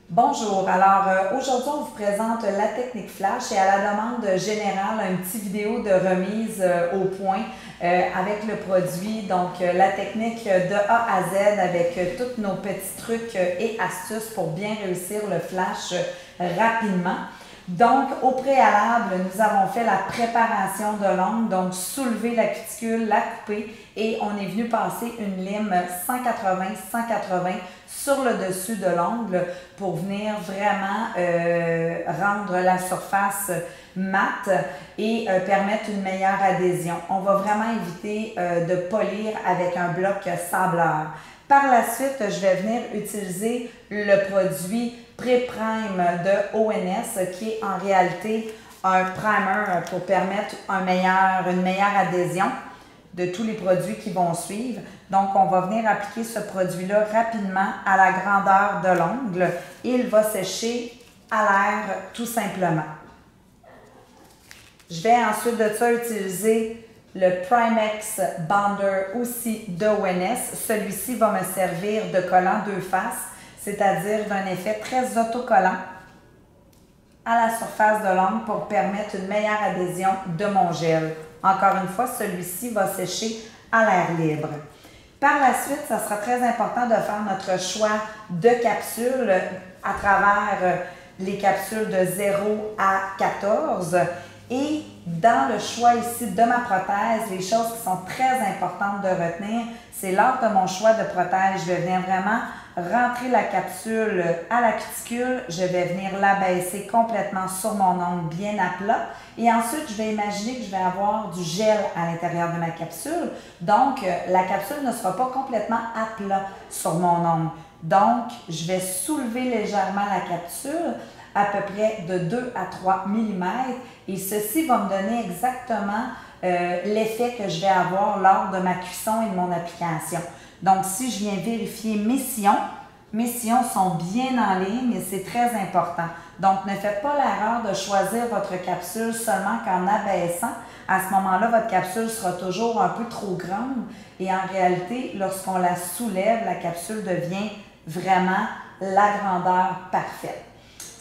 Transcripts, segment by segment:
Bonjour, alors aujourd'hui on vous présente la technique flash et à la demande générale une petite vidéo de remise au point avec le produit, donc la technique de A à Z avec tous nos petits trucs et astuces pour bien réussir le flash rapidement. Donc, au préalable, nous avons fait la préparation de l'ongle, donc soulever la cuticule, la couper et on est venu passer une lime 180-180 sur le dessus de l'ongle pour venir vraiment rendre la surface mate et permettre une meilleure adhésion. On va vraiment éviter de polir avec un bloc sableur. Par la suite, je vais venir utiliser le produit Pré-Prime de ONS qui est en réalité un primer pour permettre une meilleure adhésion de tous les produits qui vont suivre. Donc, on va venir appliquer ce produit-là rapidement à la grandeur de l'ongle et il va sécher à l'air tout simplement. Je vais ensuite de ça utiliser le Primex Bonder aussi de ONS. Celui-ci va me servir de collant deux faces, c'est-à-dire d'un effet très autocollant à la surface de l'ongle pour permettre une meilleure adhésion de mon gel. Encore une fois, celui-ci va sécher à l'air libre. Par la suite, ça sera très important de faire notre choix de capsules à travers les capsules de 0 à 14. Et dans le choix ici de ma prothèse, les choses qui sont très importantes de retenir, c'est lors de mon choix de prothèse, je vais venir vraiment rentrer la capsule à la cuticule, je vais venir l'abaisser complètement sur mon ongle bien à plat et ensuite je vais imaginer que je vais avoir du gel à l'intérieur de ma capsule, donc la capsule ne sera pas complètement à plat sur mon ongle. Donc je vais soulever légèrement la capsule à peu près de 2 à 3 mm et ceci va me donner exactement l'effet que je vais avoir lors de ma cuisson et de mon application. Donc, si je viens vérifier mes sillons sont bien en ligne et c'est très important. Donc, ne faites pas l'erreur de choisir votre capsule seulement qu'en abaissant. À ce moment-là, votre capsule sera toujours un peu trop grande et en réalité, lorsqu'on la soulève, la capsule devient vraiment la grandeur parfaite.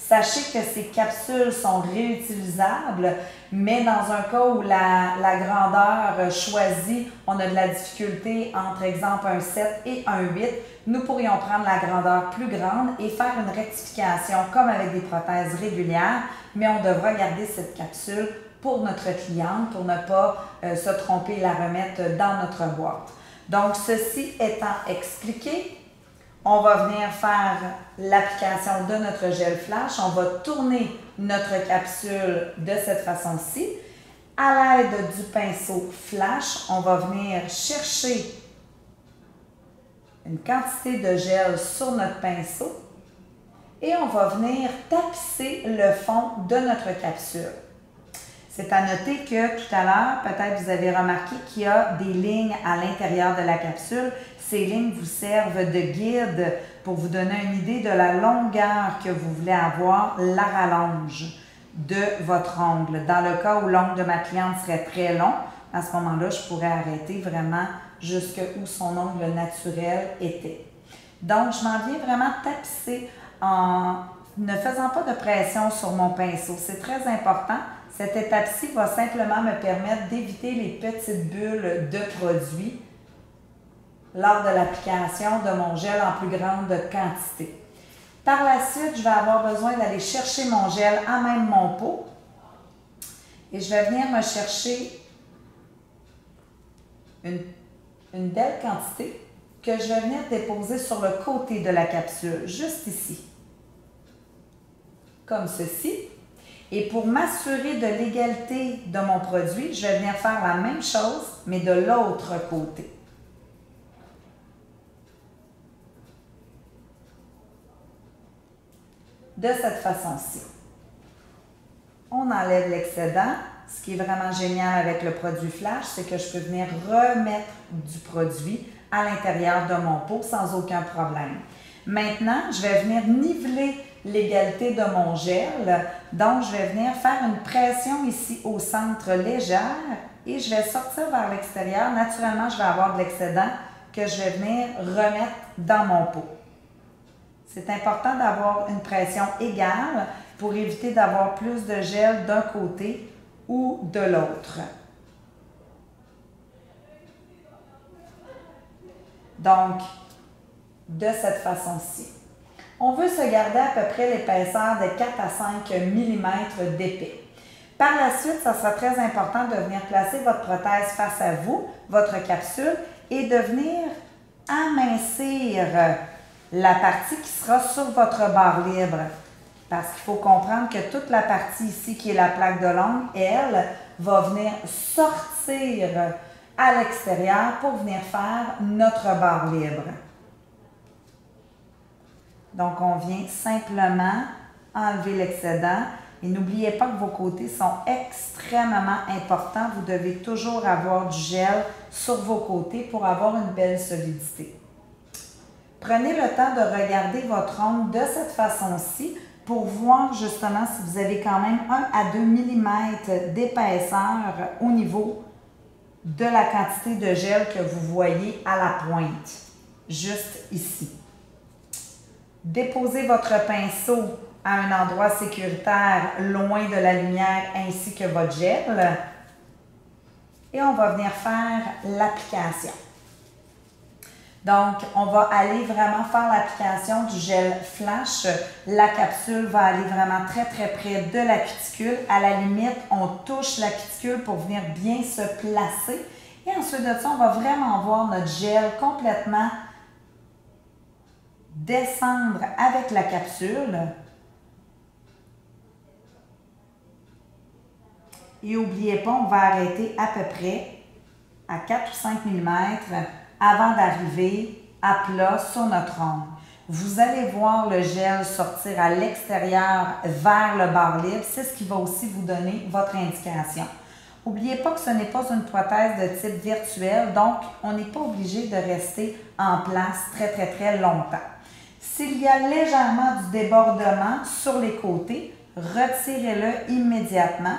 Sachez que ces capsules sont réutilisables, mais dans un cas où la grandeur choisie, on a de la difficulté entre exemple un 7 et un 8, nous pourrions prendre la grandeur plus grande et faire une rectification comme avec des prothèses régulières, mais on devra garder cette capsule pour notre cliente pour ne pas se tromper et la remettre dans notre boîte. Donc, ceci étant expliqué, on va venir faire l'application de notre gel flash. On va tourner notre capsule de cette façon-ci. À l'aide du pinceau flash, on va venir chercher une quantité de gel sur notre pinceau et on va venir tapisser le fond de notre capsule. C'est à noter que tout à l'heure, peut-être vous avez remarqué qu'il y a des lignes à l'intérieur de la capsule. Ces lignes vous servent de guide pour vous donner une idée de la longueur que vous voulez avoir, la rallonge de votre ongle. Dans le cas où l'ongle de ma cliente serait très long, à ce moment-là, je pourrais arrêter vraiment jusqu'où son ongle naturel était. Donc, je m'en viens vraiment tapisser en ne faisant pas de pression sur mon pinceau. C'est très important. Cette étape-ci va simplement me permettre d'éviter les petites bulles de produit lors de l'application de mon gel en plus grande quantité. Par la suite, je vais avoir besoin d'aller chercher mon gel à même mon pot et je vais venir me chercher une belle quantité que je vais venir déposer sur le côté de la capsule, juste ici, comme ceci. Et pour m'assurer de l'égalité de mon produit, je vais venir faire la même chose, mais de l'autre côté. De cette façon-ci. On enlève l'excédent. Ce qui est vraiment génial avec le produit flash, c'est que je peux venir remettre du produit à l'intérieur de mon pot sans aucun problème. Maintenant, je vais venir niveler l'égalité de mon gel. Donc, je vais venir faire une pression ici au centre légère et je vais sortir vers l'extérieur. Naturellement, je vais avoir de l'excédent que je vais venir remettre dans mon pot. C'est important d'avoir une pression égale pour éviter d'avoir plus de gel d'un côté ou de l'autre. Donc, de cette façon-ci. On veut se garder à peu près l'épaisseur de 4 à 5 mm d'épais. Par la suite, ça sera très important de venir placer votre prothèse face à vous, votre capsule, et de venir amincir la partie qui sera sur votre barre libre. Parce qu'il faut comprendre que toute la partie ici, qui est la plaque de l'ongle, elle, va venir sortir à l'extérieur pour venir faire notre barre libre. Donc, on vient simplement enlever l'excédent. Et n'oubliez pas que vos côtés sont extrêmement importants. Vous devez toujours avoir du gel sur vos côtés pour avoir une belle solidité. Prenez le temps de regarder votre ongle de cette façon-ci pour voir justement si vous avez quand même 1 à 2 mm d'épaisseur au niveau de la quantité de gel que vous voyez à la pointe, juste ici. Déposez votre pinceau à un endroit sécuritaire, loin de la lumière, ainsi que votre gel. Et on va venir faire l'application. Donc, on va aller vraiment faire l'application du gel flash. La capsule va aller vraiment très près de la cuticule. À la limite, on touche la cuticule pour venir bien se placer. Et ensuite de ça, on va vraiment voir notre gel complètement descendre avec la capsule. Et n'oubliez pas, on va arrêter à peu près à 4 ou 5 mm avant d'arriver à plat sur notre ongle. Vous allez voir le gel sortir à l'extérieur vers le barre libre. C'est ce qui va aussi vous donner votre indication. N'oubliez pas que ce n'est pas une prothèse de type virtuel, donc on n'est pas obligé de rester en place très longtemps. S'il y a légèrement du débordement sur les côtés, retirez-le immédiatement.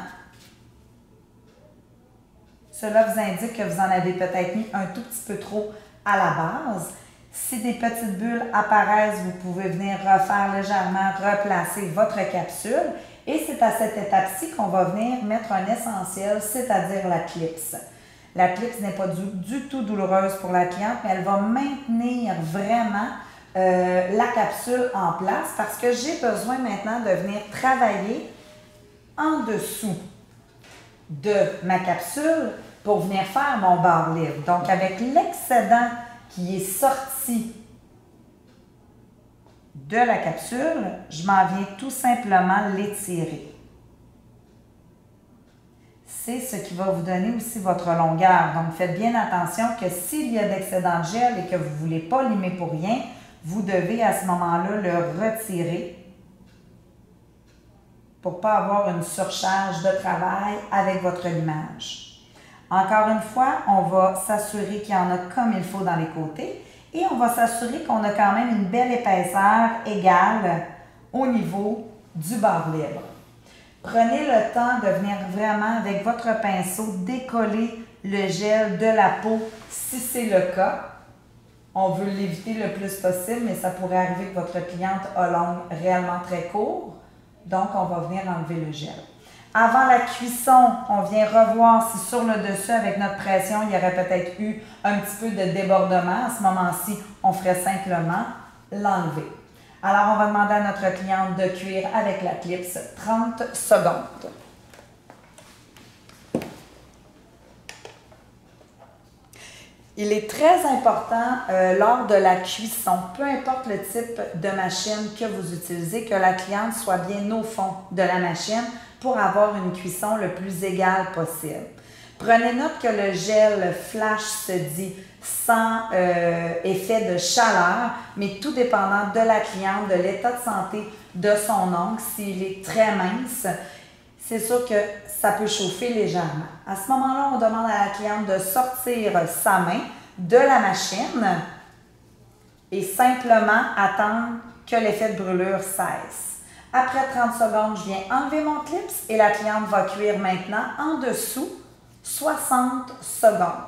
Cela vous indique que vous en avez peut-être mis un tout petit peu trop à la base. Si des petites bulles apparaissent, vous pouvez venir refaire légèrement, replacer votre capsule. Et c'est à cette étape-ci qu'on va venir mettre un essentiel, c'est-à-dire la clips. La clips n'est pas du tout douloureuse pour la cliente, mais elle va maintenir vraiment la capsule en place parce que j'ai besoin maintenant de venir travailler en dessous de ma capsule pour venir faire mon barre libre. Donc, avec l'excédent qui est sorti de la capsule, je m'en viens tout simplement l'étirer. C'est ce qui va vous donner aussi votre longueur. Donc, faites bien attention que s'il y a d'excédent de gel et que vous ne voulez pas limer pour rien, vous devez à ce moment-là le retirer pour ne pas avoir une surcharge de travail avec votre limage. Encore une fois, on va s'assurer qu'il y en a comme il faut dans les côtés et on va s'assurer qu'on a quand même une belle épaisseur égale au niveau du barre libre. Prenez le temps de venir vraiment avec votre pinceau décoller le gel de la peau si c'est le cas. On veut l'éviter le plus possible, mais ça pourrait arriver que votre cliente a l'ongle réellement très court. Donc, on va venir enlever le gel. Avant la cuisson, on vient revoir si sur le dessus, avec notre pression, il y aurait peut-être eu un petit peu de débordement. À ce moment-ci, on ferait simplement l'enlever. Alors, on va demander à notre cliente de cuire avec la clips 30 secondes. Il est très important lors de la cuisson, peu importe le type de machine que vous utilisez, que la cliente soit bien au fond de la machine pour avoir une cuisson le plus égale possible. Prenez note que le gel flash se dit sans effet de chaleur, mais tout dépendant de la cliente, de l'état de santé de son ongle, s'il est très mince, c'est sûr que ça peut chauffer légèrement. À ce moment-là, on demande à la cliente de sortir sa main de la machine et simplement attendre que l'effet de brûlure cesse. Après 30 secondes, je viens enlever mon clips et la cliente va cuire maintenant en dessous 60 secondes.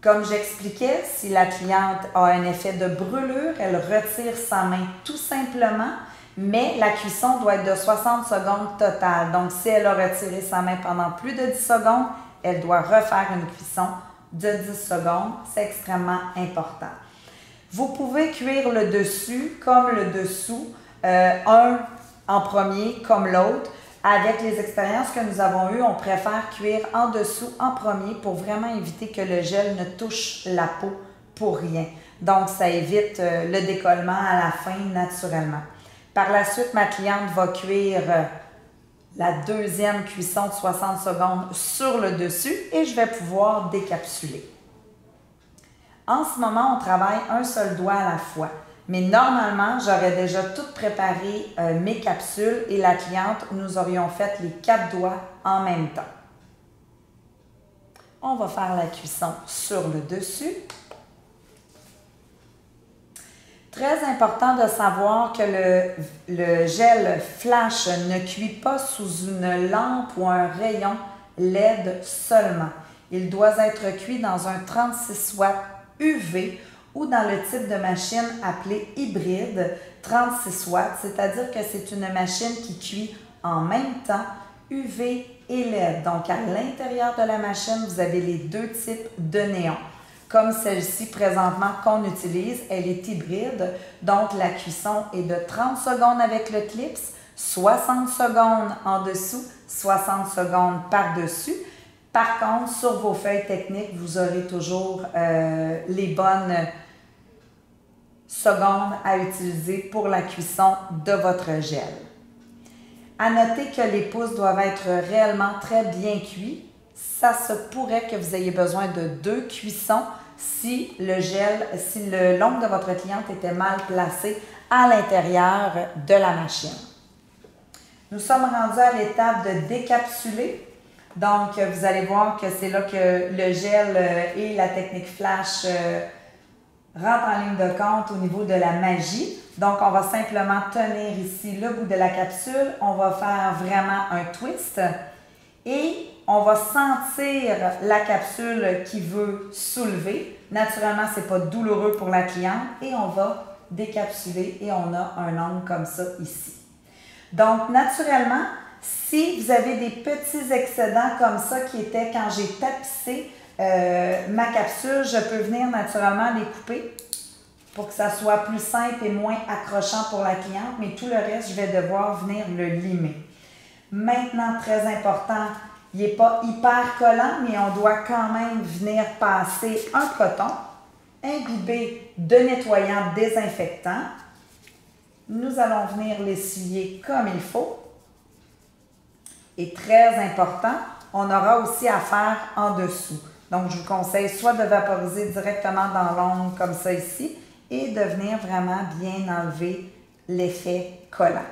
Comme j'expliquais, si la cliente a un effet de brûlure, elle retire sa main tout simplement, mais la cuisson doit être de 60 secondes totale. Donc, si elle a retiré sa main pendant plus de 10 secondes, elle doit refaire une cuisson de 10 secondes. C'est extrêmement important. Vous pouvez cuire le dessus comme le dessous, un en premier comme l'autre. Avec les expériences que nous avons eues, on préfère cuire en dessous en premier pour vraiment éviter que le gel ne touche la peau pour rien. Donc, ça évite le décollement à la fin naturellement. Par la suite, ma cliente va cuire la deuxième cuisson de 60 secondes sur le dessus et je vais pouvoir décapsuler. En ce moment, on travaille un seul doigt à la fois. Mais normalement, j'aurais déjà tout préparé mes capsules et la cliente, nous aurions fait les 4 doigts en même temps. On va faire la cuisson sur le dessus. Très important de savoir que le gel flash ne cuit pas sous une lampe ou un rayon LED seulement. Il doit être cuit dans un 36 watts UV ou dans le type de machine appelée hybride 36 watts, c'est-à-dire que c'est une machine qui cuit en même temps UV et LED. Donc, à l'intérieur de la machine, vous avez les deux types de néons. Comme celle-ci présentement qu'on utilise, elle est hybride, donc la cuisson est de 30 secondes avec le clips, 60 secondes en dessous, 60 secondes par-dessus. Par contre, sur vos feuilles techniques, vous aurez toujours les bonnes secondes à utiliser pour la cuisson de votre gel. À noter que les pouces doivent être réellement très bien cuits. Ça se pourrait que vous ayez besoin de 2 cuissons si l'ongle de votre cliente était mal placé à l'intérieur de la machine. Nous sommes rendus à l'étape de décapsuler. Donc, vous allez voir que c'est là que le gel et la technique flash rentrent en ligne de compte au niveau de la magie. Donc, on va simplement tenir ici le bout de la capsule. On va faire vraiment un twist et on va sentir la capsule qui veut soulever. Naturellement, ce n'est pas douloureux pour la cliente et on va décapsuler et on a un angle comme ça ici. Donc, naturellement, si vous avez des petits excédents comme ça qui étaient quand j'ai tapissé ma capsule, je peux venir naturellement les couper pour que ça soit plus simple et moins accrochant pour la cliente, mais tout le reste, je vais devoir venir le limer. Maintenant, très important, il n'est pas hyper collant, mais on doit quand même venir passer un coton imbibé de nettoyant désinfectant. Nous allons venir l'essuyer comme il faut. Et très important, on aura aussi à faire en dessous. Donc, je vous conseille soit de vaporiser directement dans l'ongle comme ça ici et de venir vraiment bien enlever l'effet collant.